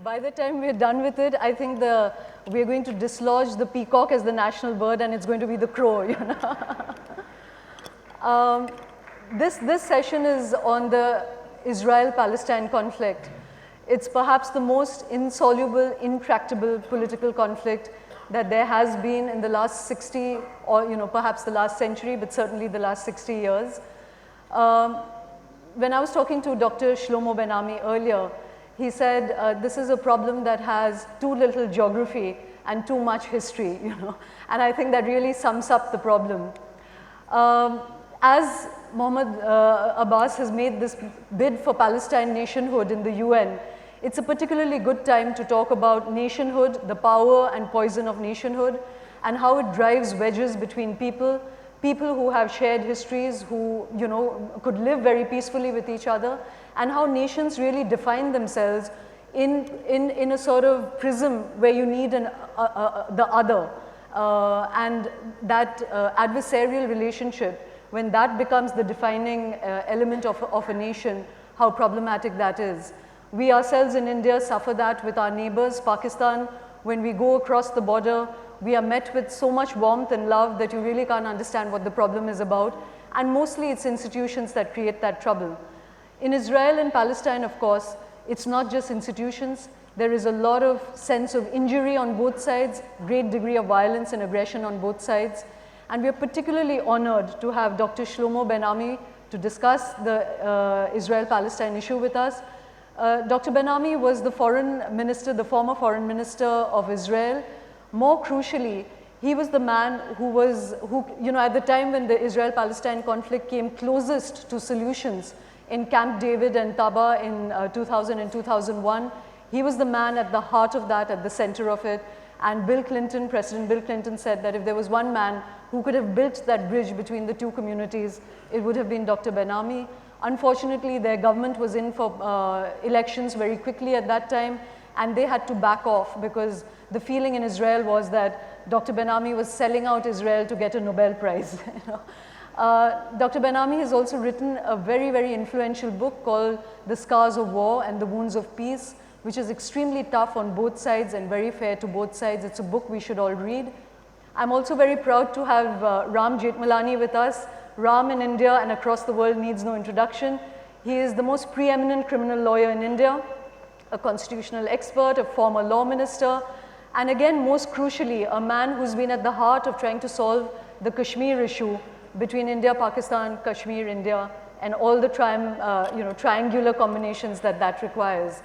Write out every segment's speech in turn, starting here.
By the time we're done with it, I think we're going to dislodge the peacock as the national bird, and it's going to be the crow, you know. This session is on the Israel-Palestine conflict. It's perhaps the most insoluble, intractable political conflict that there has been in the last 60, or perhaps the last century, but certainly the last 60 years. When I was talking to Dr. Shlomo Ben-Ami earlier, he said this is a problem that has too little geography and too much history, and I think that really sums up the problem. As Mohammed Abbas has made this bid for Palestine nationhood in the UN, it's a particularly good time to talk about nationhood, the power and poison of nationhood, and how it drives wedges between people who have shared histories, who could live very peacefully with each other, and how nations really define themselves in a sort of prism where you need the other, and that adversarial relationship, when that becomes the defining element of a nation, how problematic that is. We ourselves in India suffer that with our neighbors, Pakistan. When we go across the border, we are met with so much warmth and love that you really can't understand what the problem is about. And mostly it's institutions that create that trouble. In Israel and Palestine, of course, it's not just institutions. There is a lot of sense of injury on both sides, great degree of violence and aggression on both sides. And we are particularly honored to have Dr. Shlomo Ben-Ami to discuss the Israel-Palestine issue with us. Dr. Ben-Ami was the former foreign minister of Israel. More crucially, he was the man who at the time when the Israel-Palestine conflict came closest to solutions in Camp David and Taba in 2000 and 2001, he was the man at the heart of that, at the center of it. And President Bill Clinton said that if there was one man who could have built that bridge between the two communities, it would have been Dr. Ben-Ami. Unfortunately, their government was in for elections very quickly at that time, and they had to back off because the feeling in Israel was that Dr. Ben-Ami was selling out Israel to get a Nobel Prize. Dr. Ben-Ami has also written a very, very influential book called The Scars of War and the Wounds of Peace, which is extremely tough on both sides and very fair to both sides. It's a book we should all read. I'm also very proud to have Ram Jethmalani with us. Ram in India and across the world needs no introduction. He is the most preeminent criminal lawyer in India, a constitutional expert, a former law minister, and again, most crucially, a man who's been at the heart of trying to solve the Kashmir issue between India, Pakistan, Kashmir, India, and all the triangular combinations that requires.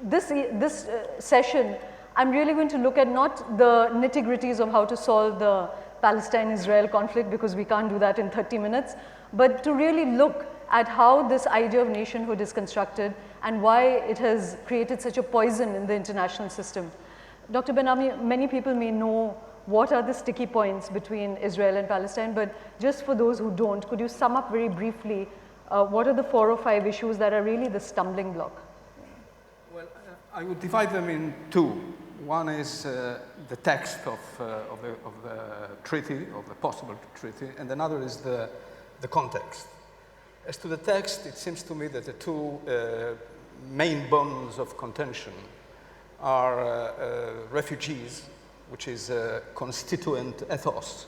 This session, I'm really going to look at not the nitty-gritties of how to solve the Palestine-Israel conflict, because we can't do that in 30 minutes, but to really look at how this idea of nationhood is constructed and why it has created such a poison in the international system. Dr. Ben-Ami, many people may know what are the sticky points between Israel and Palestine, but just for those who don't, could you sum up very briefly what are the 4 or 5 issues that are really the stumbling block? Well, I would divide them in 2. One is the text of the treaty, of the possible treaty, and another is the context. As to the text, it seems to me that the 2 main bones of contention are refugees, which is a constituent ethos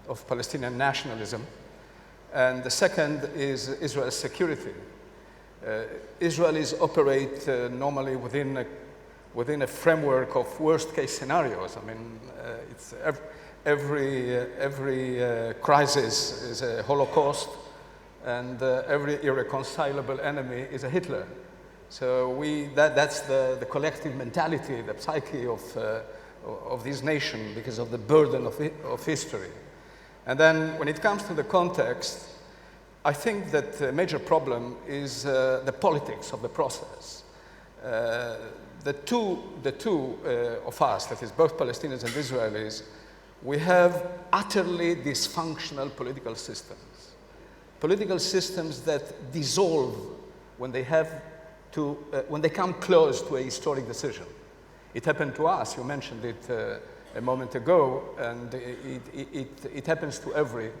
of Palestinian nationalism, and the second is Israel's security. Israelis operate normally within a framework of worst-case scenarios. I mean, it's every crisis is a Holocaust, and every irreconcilable enemy is a Hitler. So that's the collective mentality, the psyche of this nation because of the burden of history. And then when it comes to the context, I think that the major problem is the politics of the process. The two of us, that is both Palestinians and Israelis, we have utterly dysfunctional political systems that dissolve when they come close to a historic decision. It happened to us. You mentioned it a moment ago, and it happens to every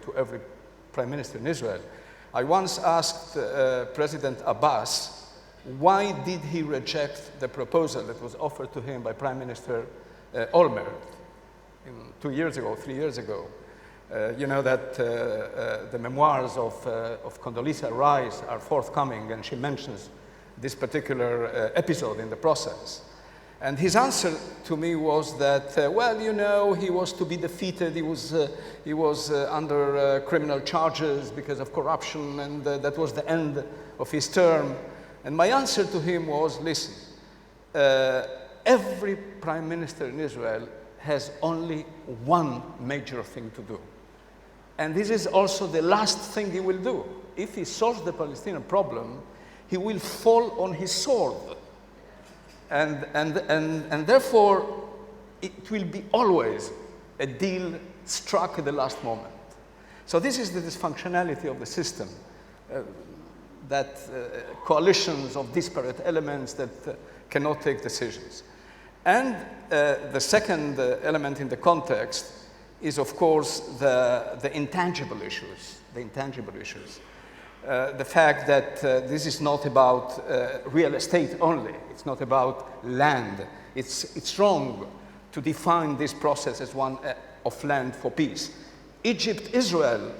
prime minister in Israel. I once asked President Abbas why did he reject the proposal that was offered to him by Prime Minister Olmert 2 years ago, 3 years ago? You know that the memoirs of Condoleezza Rice are forthcoming, and she mentions this particular episode in the process. And his answer to me was that, well, you know, he was to be defeated. He was under criminal charges because of corruption, and that was the end of his term. And my answer to him was, listen, every prime minister in Israel has only one major thing to do. And this is also the last thing he will do. If he solves the Palestinian problem, he will fall on his sword. And therefore, it will be always a deal struck at the last moment. So this is the dysfunctionality of the system, that coalitions of disparate elements that cannot take decisions. And the second element in the context is, of course, the intangible issues, the fact that this is not about real estate only. It's not about land. It's wrong to define this process as one of land for peace. Egypt-Israel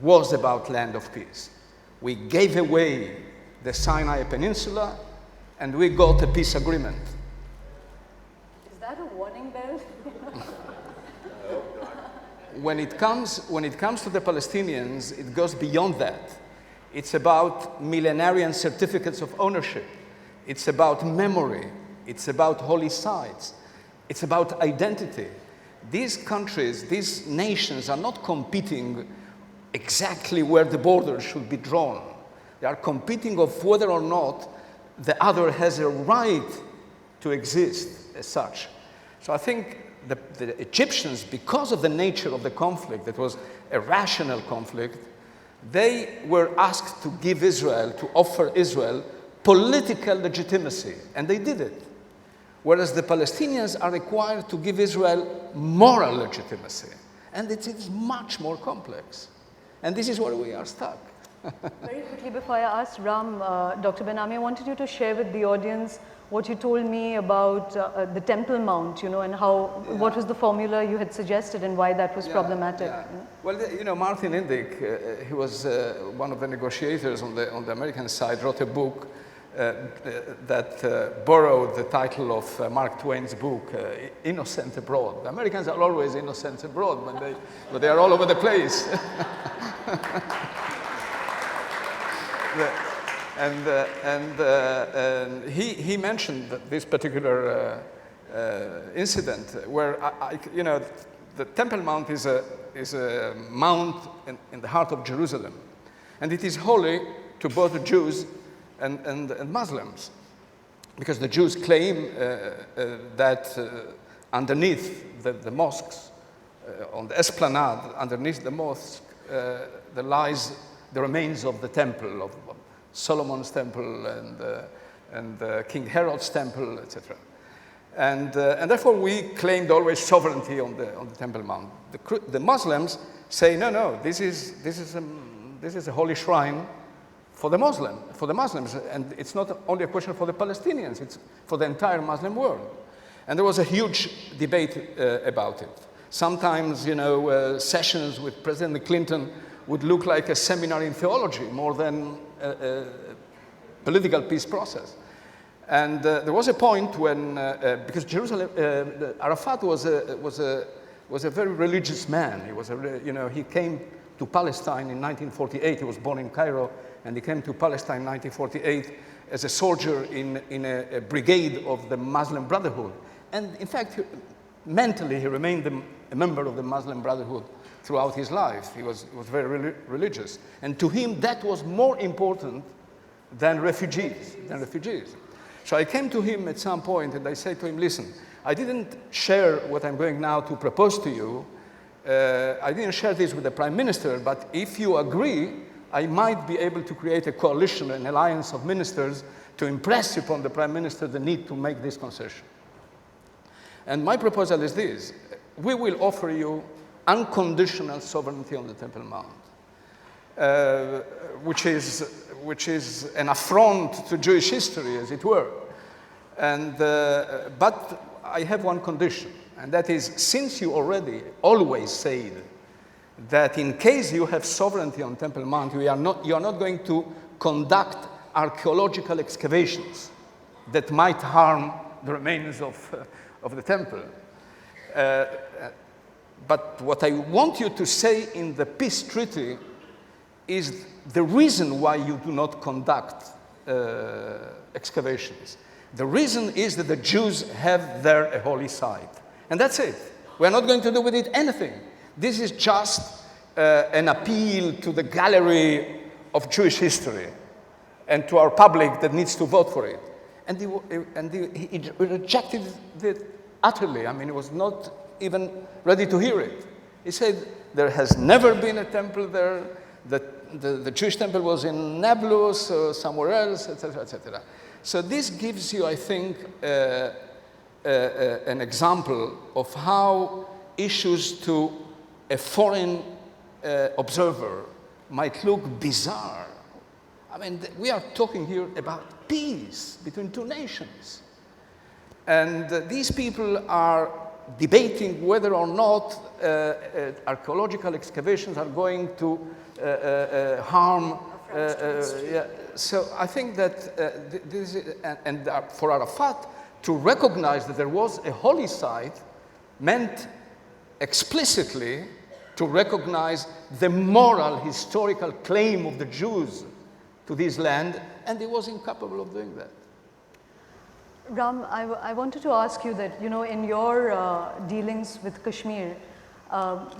was about land of peace. We gave away the Sinai Peninsula, and we got a peace agreement. Is that a warning bell? When it comes to the Palestinians, it goes beyond that. It's about millenarian certificates of ownership. It's about memory. It's about holy sites. It's about identity. These countries, these nations are not competing exactly where the borders should be drawn. They are competing of whether or not the other has a right to exist as such. So I think the Egyptians, because of the nature of the conflict, that was a rational conflict, they were asked to give Israel, to offer Israel political legitimacy, and they did it. Whereas the Palestinians are required to give Israel moral legitimacy, and it is much more complex. And this is where we are stuck. Very quickly, before I ask Ram, Dr. Ben-Ami, I wanted you to share with the audience what you told me about the Temple Mount, you know, and how, what was the formula you had suggested and why that was problematic. Yeah. Well, you know, Martin Indyk, he was one of the negotiators on the American side, wrote a book that borrowed the title of Mark Twain's book, Innocent Abroad. The Americans are always innocent abroad, but they are all over the place. And he mentioned this particular incident where, you know, the Temple Mount is a mount in the heart of Jerusalem, and it is holy to both the Jews and Muslims, because the Jews claim that underneath the mosques, on the esplanade, underneath the mosque, there lies the remains of the temple, of Solomon's temple and King Herod's temple, etc. And therefore we claimed always sovereignty on the Temple Mount. The Muslims say, no, this is a holy shrine for the Muslims, and it's not only a question for the Palestinians, it's for the entire Muslim world. And there was a huge debate about it. Sometimes, you know, sessions with President Clinton would look like a seminar in theology more than a political peace process. And there was a point when, because Arafat was a very religious man. He was he came to Palestine in 1948. He was born in Cairo, and he came to Palestine in 1948 as a soldier in a brigade of the Muslim Brotherhood. And in fact, mentally, he remained a member of the Muslim Brotherhood throughout his life. He was very religious. And to him, that was more important than refugees. So I came to him at some point and I said to him, listen, I didn't share what I'm going now to propose to you. I didn't share this with the Prime Minister, but if you agree, I might be able to create a coalition, an alliance of ministers to impress upon the Prime Minister the need to make this concession. And my proposal is this: we will offer you unconditional sovereignty on the Temple Mount, which is which is an affront to Jewish history, as it were. And, but I have one condition, and that is, since you always said that in case you have sovereignty on Temple Mount, you are not going to conduct archaeological excavations that might harm the remains of the temple. But what I want you to say in the peace treaty is the reason why you do not conduct excavations. The reason is that the Jews have there a holy site. And that's it. We're not going to do with it anything. This is just an appeal to the gallery of Jewish history and to our public that needs to vote for it. And he rejected it utterly. I mean, he was not even ready to hear it. He said, there has never been a temple there. The Jewish temple was in Nablus or somewhere else, etc., etc. So this gives you, I think, an example of how issues to a foreign observer might look bizarre. I mean, we are talking here about peace between two nations. And these people are debating whether or not archaeological excavations are going to harm. Yeah. So I think that this is, and for Arafat to recognize that there was a holy site meant explicitly to recognize the moral, historical claim of the Jews to this land, and he was incapable of doing that. Ram, I wanted to ask you that, in your dealings with Kashmir,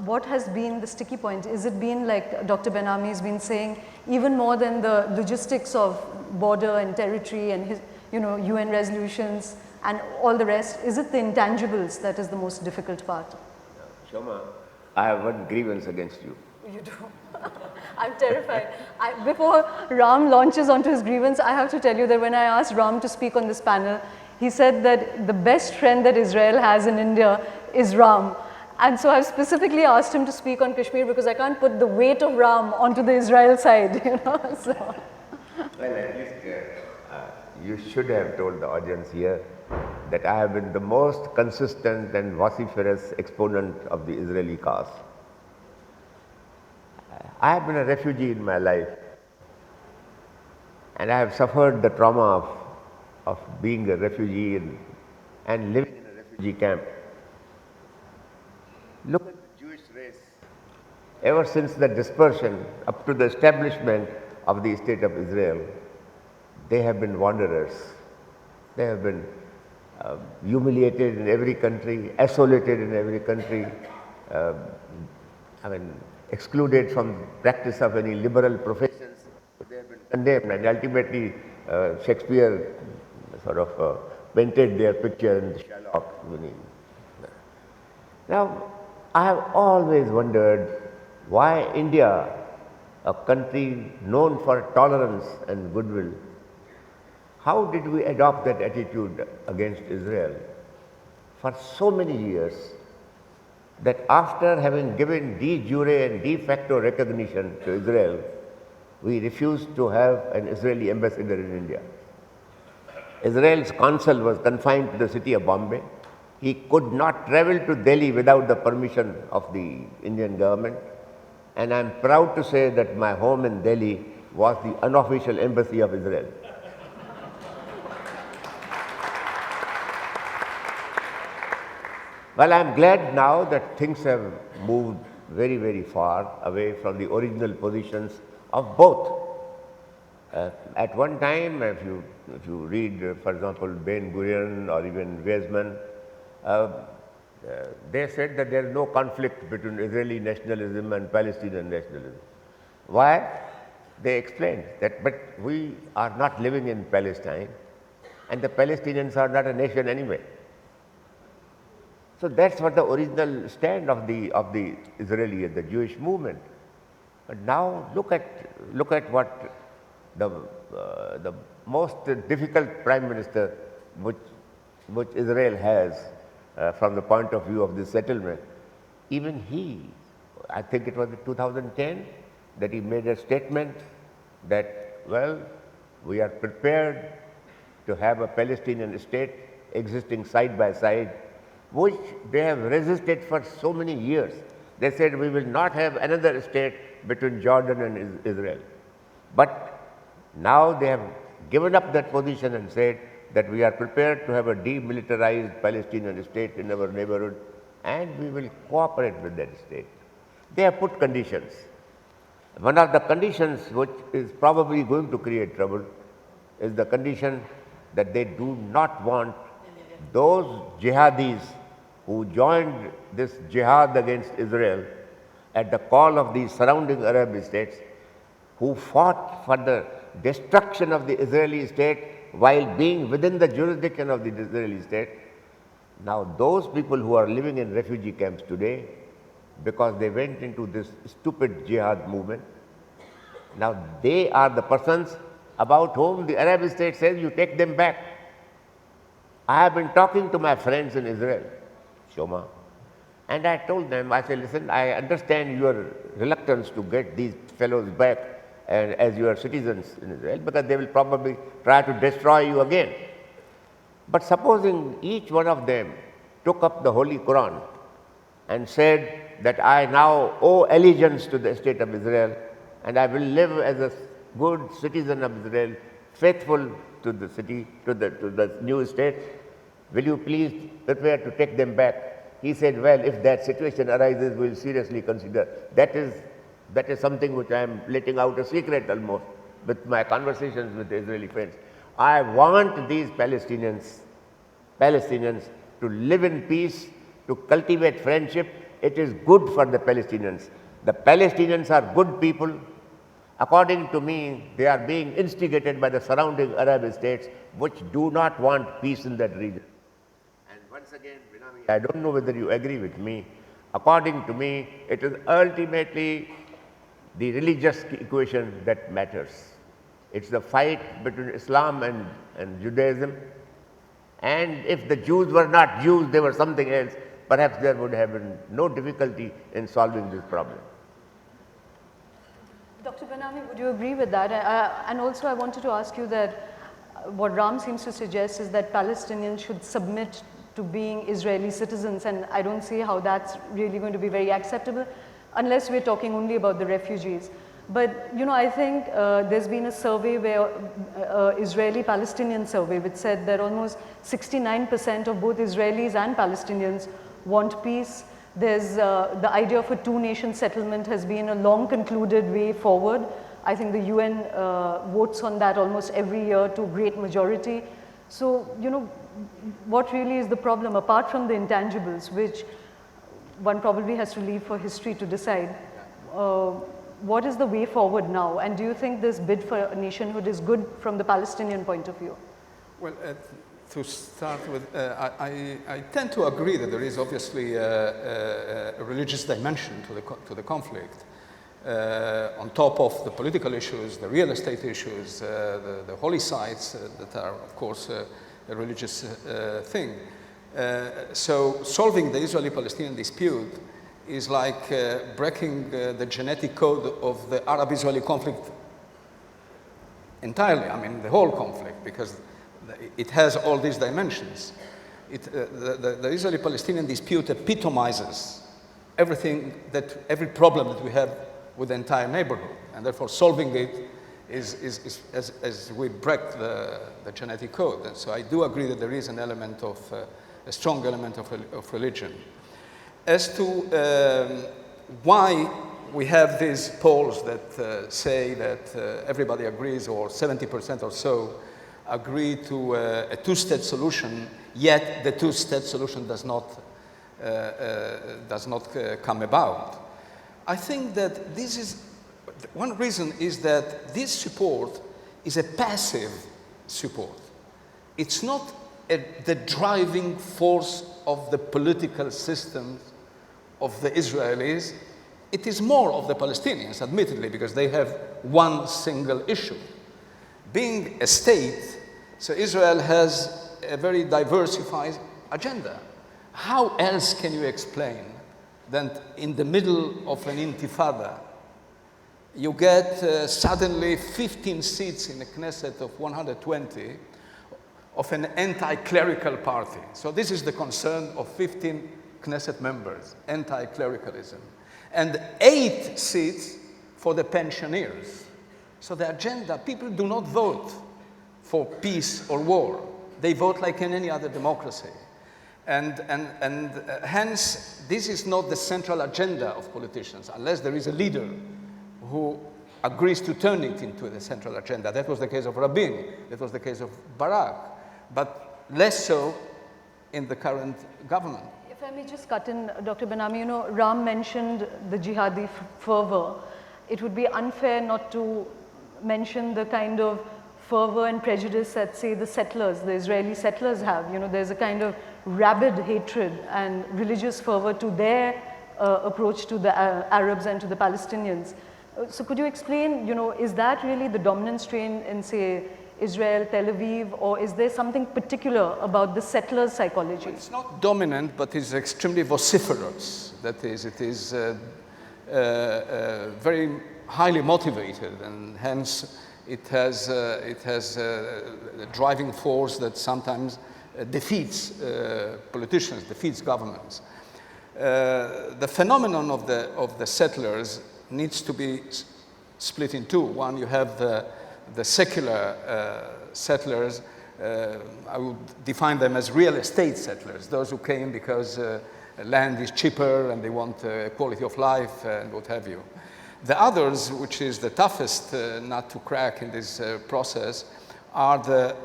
what has been the sticky point? Is it been, like Dr. Ben-Ami has been saying, even more than the logistics of border and territory and his, UN resolutions and all the rest? Is it the intangibles that is the most difficult part? Shoma, I have one grievance against you. You do? I'm terrified. Before Ram launches onto his grievance, I have to tell you that when I asked Ram to speak on this panel, he said that the best friend that Israel has in India is Ram. And so I've specifically asked him to speak on Kashmir because I can't put the weight of Ram onto the Israel side, So. Well, at least you should have told the audience here that I have been the most consistent and vociferous exponent of the Israeli cause. I have been a refugee in my life, and I have suffered the trauma of being a refugee and living in a refugee camp. Look at the Jewish race. Ever since the dispersion up to the establishment of the State of Israel, they have been wanderers. They have been humiliated in every country, isolated in every country, excluded from practice of any liberal professions. They have been condemned, and ultimately Shakespeare sort of painted their picture in Sherlock. Now, I have always wondered why India, a country known for tolerance and goodwill, how did we adopt that attitude against Israel for so many years that after having given de jure and de facto recognition to Israel, we refused to have an Israeli ambassador in India. Israel's consul was confined to the city of Bombay. He could not travel to Delhi without the permission of the Indian government. And I'm proud to say that my home in Delhi was the unofficial embassy of Israel. Well, I'm glad now that things have moved very, very far away from the original positions of both. At one time, if you read, for example, Ben Gurion or even Weizmann, they said that there is no conflict between Israeli nationalism and Palestinian nationalism. Why? They explained that, but we are not living in Palestine, and the Palestinians are not a nation anyway. So that's what the original stand of the Israeli and the Jewish movement. But now look at what the most difficult prime minister which Israel has from the point of view of this settlement. Even he, I think it was in 2010, that he made a statement that well, we are prepared to have a Palestinian state existing side by side, which they have resisted for so many years. They said we will not have another state between Jordan and Israel. But now they have given up that position and said that we are prepared to have a demilitarized Palestinian state in our neighborhood, and we will cooperate with that state. They have put conditions. One of the conditions which is probably going to create trouble is the condition that they do not want those jihadis who joined this jihad against Israel at the call of the surrounding Arab states, who fought for the destruction of the Israeli state while being within the jurisdiction of the Israeli state. Now those people who are living in refugee camps today, because they went into this stupid jihad movement, now they are the persons about whom the Arab state says you take them back. I have been talking to my friends in Israel, Shoma, and I told them, I said, listen, I understand your reluctance to get these fellows back and as your citizens in Israel, because they will probably try to destroy you again. But supposing each one of them took up the Holy Quran and said that I now owe allegiance to the state of Israel and I will live as a good citizen of Israel, faithful to the city, to the new state, will you please prepare to take them back? He said, well, if that situation arises, we will seriously consider. That is something which I am letting out a secret almost with my conversations with the Israeli friends. I want these Palestinians to live in peace, to cultivate friendship. It is good for the Palestinians. The Palestinians are good people. According to me, they are being instigated by the surrounding Arab states which do not want peace in that region. And once again, Binami, I don't know whether you agree with me. According to me, it is ultimately the religious equation that matters. It's the fight between Islam and Judaism. And if the Jews were not Jews, they were something else, perhaps there would have been no difficulty in solving this problem. Dr. Benami, would you agree with that? And also I wanted to ask you that what Ram seems to suggest is that Palestinians should submit to being Israeli citizens, and I don't see how that's really going to be very acceptable unless we're talking only about the refugees. But you know, I think there's been a survey where Israeli-Palestinian survey which said that almost 69% of both Israelis and Palestinians want peace. There's the idea of a two-nation settlement has been a long concluded way forward. I think the UN votes on that almost every year to great majority. So, you know, what really is the problem apart from the intangibles, which one probably has to leave for history to decide? What is the way forward now? And do you think this bid for a nationhood is good from the Palestinian point of view? Well, to start with, I tend to agree that there is obviously a religious dimension to the conflict. On top of the political issues, the real estate issues, the holy sites that are, of course, a religious thing. So solving the Israeli-Palestinian dispute is like breaking the genetic code of the Arab-Israeli conflict entirely. I mean, the whole conflict, because it has all these dimensions. The Israeli-Palestinian dispute epitomizes every problem that we have with the entire neighborhood, and therefore solving it is as we break the genetic code. And so I do agree that there is an element of, a strong element of religion. As to why we have these polls that say that everybody agrees, or 70% or so, agree to a two-state solution, yet the two-state solution does not come about. I think that this is, one reason is that this support is a passive support. It's not the driving force of the political systems of the Israelis. It is more of the Palestinians, admittedly, because they have one single issue. Being a state, so Israel has a very diversified agenda. How else can you explain that in the middle of an intifada, you get suddenly 15 seats in a Knesset of 120 of an anti-clerical party. So this is the concern of 15 Knesset members, anti-clericalism. And 8 seats for the pensioners. So the agenda, people do not vote for peace or war. They vote like in any other democracy. And hence, this is not the central agenda of politicians, unless there is a leader who agrees to turn it into the central agenda. That was the case of Rabin, that was the case of Barak, but less so in the current government. If I may just cut in, Dr. Benami, you know, Ram mentioned the jihadi fervor. It would be unfair not to mention the kind of fervor and prejudice that, say, the Israeli settlers have. You know, there's a kind of rabid hatred and religious fervor to their approach to the Arabs and to the Palestinians. So could you explain, you know, is that really the dominant strain in, say, Israel, Tel Aviv, or is there something particular about the settlers' psychology? Well, it's not dominant, but it's extremely vociferous. That is, it is very highly motivated, and hence it has a driving force that sometimes defeats politicians, defeats governments. The phenomenon of the settlers needs to be split in two. One, you have the secular settlers. I would define them as real estate settlers, those who came because land is cheaper and they want quality of life and what have you. The others, which is the toughest nut to crack in this process, are the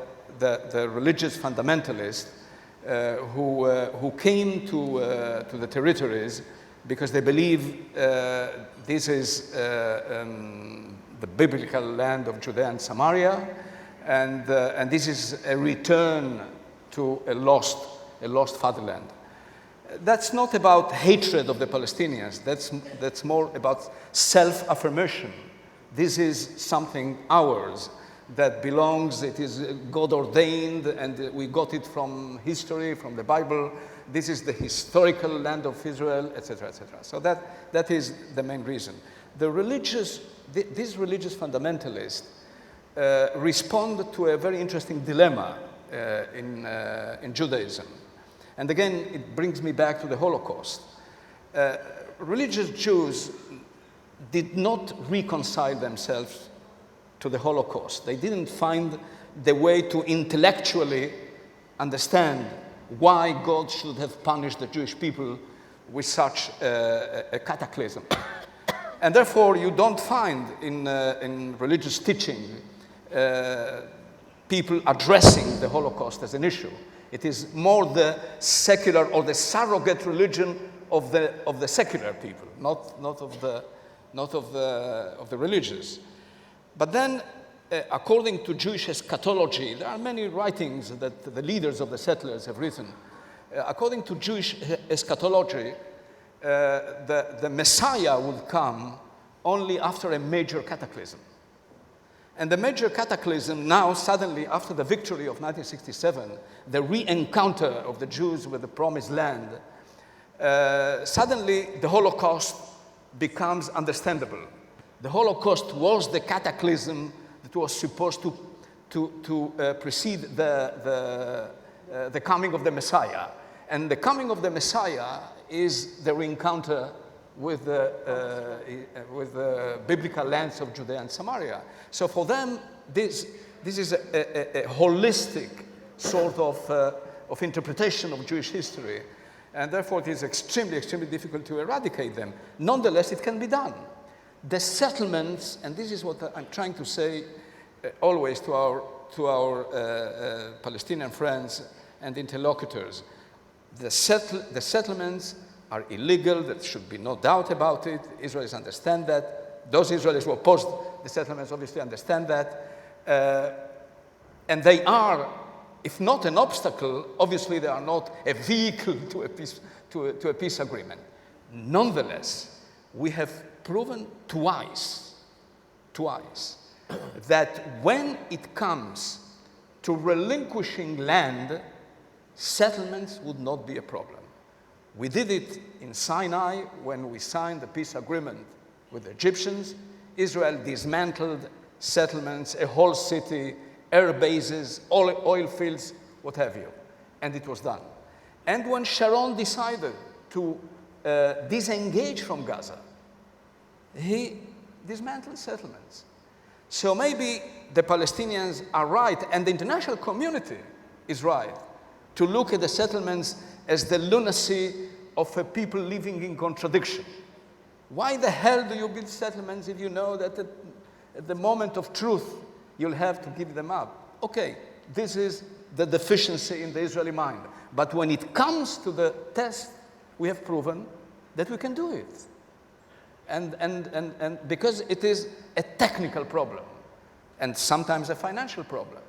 religious fundamentalists who came to the territories because they believe this is the biblical land of Judea and Samaria, and this is a return to a lost fatherland. That's not about hatred of the Palestinians. That's more about self-affirmation. This is something ours that belongs, it is God ordained, and we got it from history, from the Bible. This is the historical land of Israel, etc., etc. So that is the main reason. These religious fundamentalists respond to a very interesting dilemma in Judaism. And again, it brings me back to the Holocaust. Religious Jews did not reconcile themselves to the Holocaust. They didn't find the way to intellectually understand why God should have punished the Jewish people with such a cataclysm. And therefore, you don't find in religious teaching people addressing the Holocaust as an issue. It is more the secular or the surrogate religion of the secular people, not of the religious. But then, according to Jewish eschatology, there are many writings that the leaders of the settlers have written. According to Jewish eschatology, the Messiah will come only after a major cataclysm. And the major cataclysm now, suddenly, after the victory of 1967, the re-encounter of the Jews with the Promised Land, suddenly the Holocaust becomes understandable. The Holocaust was the cataclysm that was supposed to precede the coming of the Messiah. And the coming of the Messiah is the re-encounter with the biblical lands of Judea and Samaria. So for them, this is a holistic sort of interpretation of Jewish history. And therefore, it is extremely, extremely difficult to eradicate them. Nonetheless, it can be done. The settlements, and this is what I'm trying to say always to our Palestinian friends and interlocutors, the settlements are illegal. There should be no doubt about it. Israelis understand that. Those Israelis who opposed the settlements obviously understand that. And they are, if not an obstacle, obviously they are not a vehicle to a peace agreement. Nonetheless, we have proven twice that when it comes to relinquishing land, settlements would not be a problem. We did it in Sinai when we signed the peace agreement with the Egyptians. Israel dismantled settlements, a whole city, air bases, oil fields, what have you. And it was done. And when Sharon decided to disengage from Gaza, he dismantled settlements. So maybe the Palestinians are right, and the international community is right, to look at the settlements as the lunacy of a people living in contradiction. Why the hell do you build settlements if you know that at the moment of truth you'll have to give them up? Okay, this is the deficiency in the Israeli mind. But when it comes to the test, we have proven that we can do it. And because it is a technical problem and sometimes a financial problem.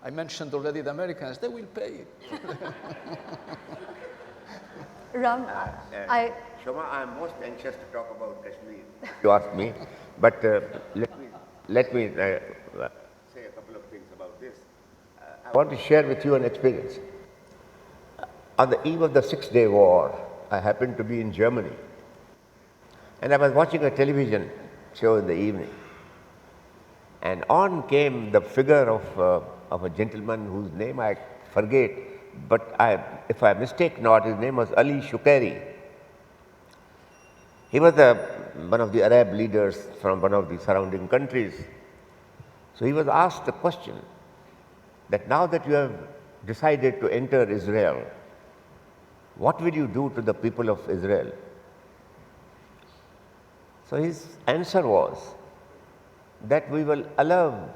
I mentioned already the Americans, they will pay. Ram, Shoma, I'm most anxious to talk about Kashmir, you asked me, but let me say a couple of things about this. I want to share with you an experience. On the eve of the Six-Day War, I happened to be in Germany, and I was watching a television show in the evening, and on came the figure of a gentleman whose name I forget, but if I mistake not, his name was Ali Shukeri. He was one of the Arab leaders from one of the surrounding countries. So he was asked the question that now that you have decided to enter Israel, what will you do to the people of Israel? So his answer was that we will allow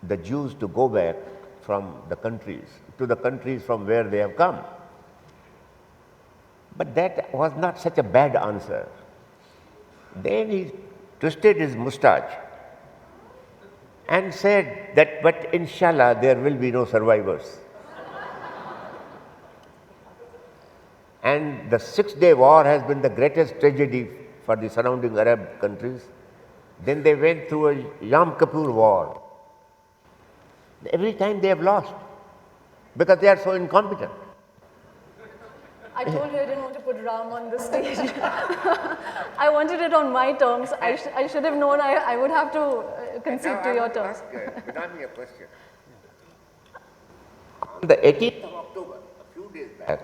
the Jews to go back from the countries, to the countries from where they have come. But that was not such a bad answer. Then he twisted his moustache and said that, but inshallah, there will be no survivors. And the Six-Day War has been the greatest tragedy for the surrounding Arab countries. Then they went through a Yom Kippur war. Every time they have lost because they are so incompetent. I told you I didn't want to put Ram on the stage. I wanted it on my terms. I should have known I would have to concede to your terms. Ask me a question. On the 18th of October, a few days back,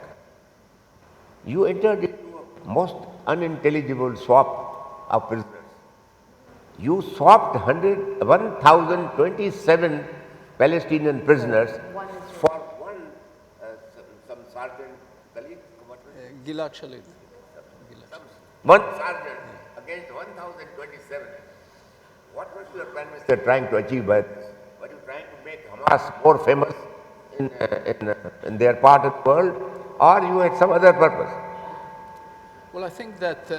you entered into a most unintelligible swap of prisoners. You swapped 1,027 Palestinian prisoners for some sergeant, Gilad Shalit. One sergeant against 1,027. What was your prime minister trying to achieve by this? Were you trying to make Hamas more famous in their part of the world, or you had some other purpose? Well, I think that,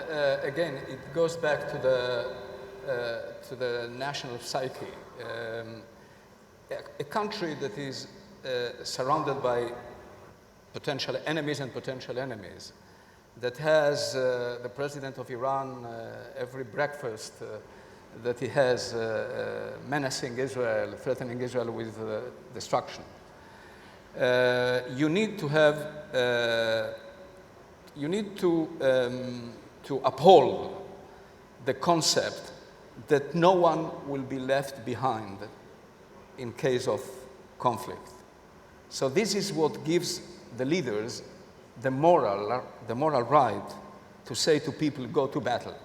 again, it goes back to the national psyche. A country that is surrounded by potential enemies and potential enemies, that has the president of Iran every breakfast that he has menacing Israel, threatening Israel with destruction. You need to have, you need to uphold the concept that no one will be left behind in case of conflict. So this is what gives the leaders the moral right to say to people, go to battle.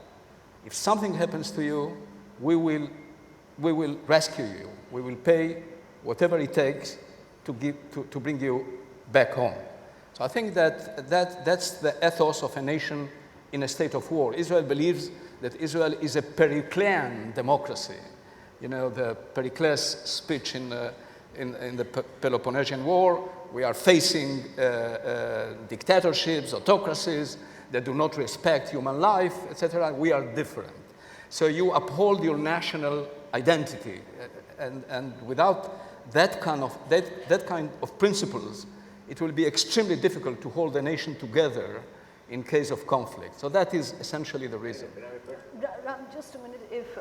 If something happens to you, we will rescue you. We will pay whatever it takes to bring you back home. So I think that's the ethos of a nation in a state of war. Israel believes that Israel is a Periclean democracy. You know, the Pericles speech in the Peloponnesian War, we are facing dictatorships, autocracies that do not respect human life, etc. We are different. So you uphold your national identity, and without that kind of principles, it will be extremely difficult to hold the nation together in case of conflict. So that is essentially the reason. Ram, just a minute, if,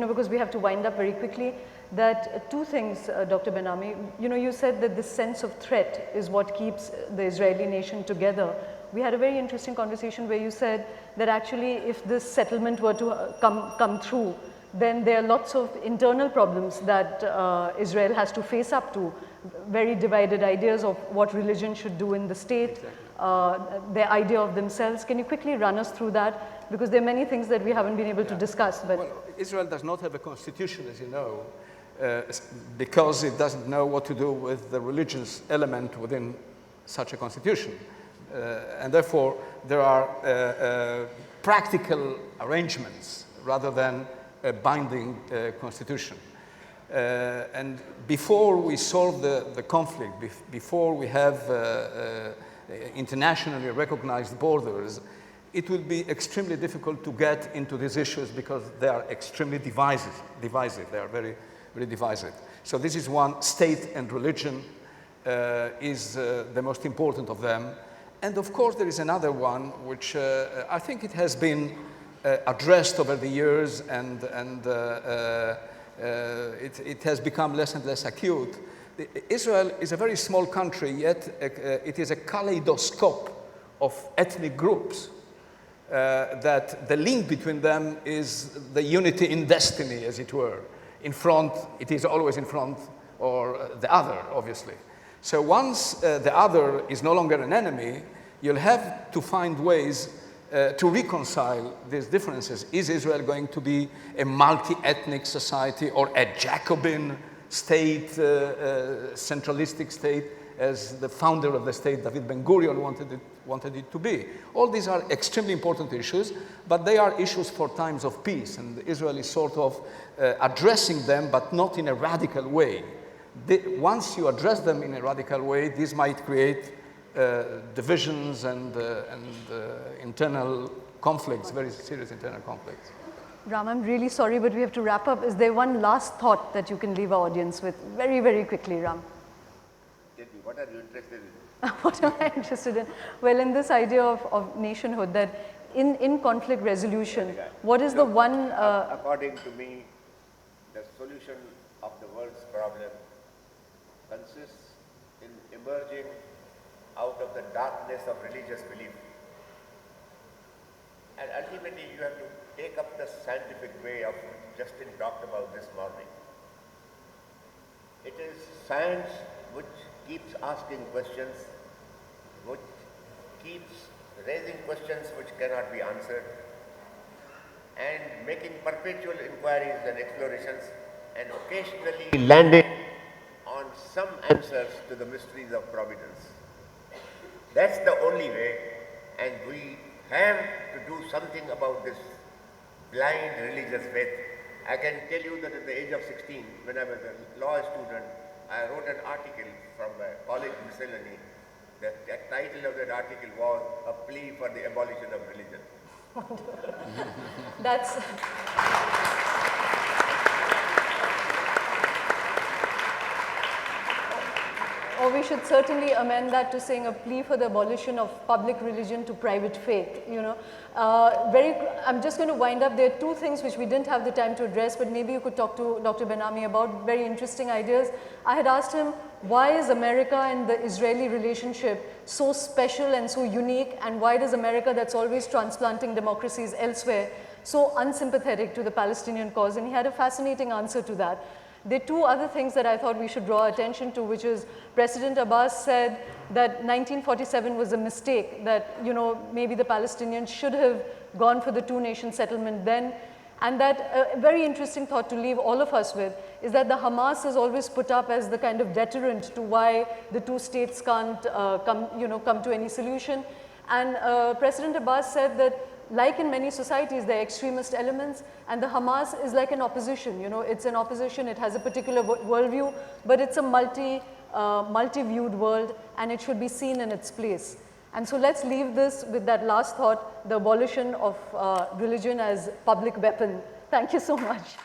because we have to wind up very quickly, that two things, Dr. Ben-Ami, you said that this sense of threat is what keeps the Israeli nation together. We had a very interesting conversation where you said that actually if this settlement were to come through, then there are lots of internal problems that Israel has to face up to, very divided ideas of what religion should do in the state, their idea of themselves. Can you quickly run us through that? Because there are many things that we haven't been able to discuss. But well, Israel does not have a constitution, as you know, because it doesn't know what to do with the religious element within such a constitution. And therefore, there are practical arrangements rather than a binding constitution. And before we solve the conflict, before we have internationally recognized borders, it will be extremely difficult to get into these issues because they are extremely divisive. They are very, very divisive. So this is one. State and religion is the most important of them. And of course, there is another one, which I think it has been addressed over the years, and it has become less and less acute. Israel is a very small country, yet it is a kaleidoscope of ethnic groups. That the link between them is the unity in destiny, as it were. In front, it is always in front, or the other, obviously. So once the other is no longer an enemy, you'll have to find ways to reconcile these differences. Is Israel going to be a multi-ethnic society or a Jacobin state, centralistic state, as the founder of the state, David Ben-Gurion, wanted it to be? All these are extremely important issues, but they are issues for times of peace, and Israel is sort of addressing them, but not in a radical way. Once you address them in a radical way, this might create divisions and internal conflicts, very serious internal conflicts. Ram, I'm really sorry, but we have to wrap up. Is there one last thought that you can leave our audience with? Very, very quickly, Ram. What are you interested in? What am I interested in? Well, in this idea of nationhood, that in conflict resolution, what is the one... according to me, the solution of the world's problem consists in emerging out of the darkness of religious belief. And ultimately, you have to take up the scientific way of which Justin talked about this morning. It is science which keeps asking questions, which keeps raising questions which cannot be answered, and making perpetual inquiries and explorations, and occasionally landing on some answers to the mysteries of providence. That's the only way, and we have to do something about this blind religious faith. I can tell you that at the age of 16, when I was a law student, I wrote an article from a college miscellany. The title of that article was A Plea for the Abolition of Religion. That's... Or we should certainly amend that to saying a plea for the abolition of public religion to private faith, you know. I'm just going to wind up. There are two things which we didn't have the time to address, but maybe you could talk to Dr. Ben-Ami about very interesting ideas. I had asked him, why is America and the Israeli relationship so special and so unique, and why does America, that's always transplanting democracies elsewhere, so unsympathetic to the Palestinian cause? And he had a fascinating answer to that. There are two other things that I thought we should draw attention to, which is President Abbas said that 1947 was a mistake, that, you know, maybe the Palestinians should have gone for the two-nation settlement then. And that a very interesting thought to leave all of us with is that the Hamas is always put up as the kind of deterrent to why the two states can't come to any solution. And President Abbas said that, like in many societies, there are extremist elements, and the Hamas is like an opposition. You know, it's an opposition, it has a particular worldview, but it's a multi-viewed world, and it should be seen in its place. And so let's leave this with that last thought, the abolition of religion as public weapon. Thank you so much.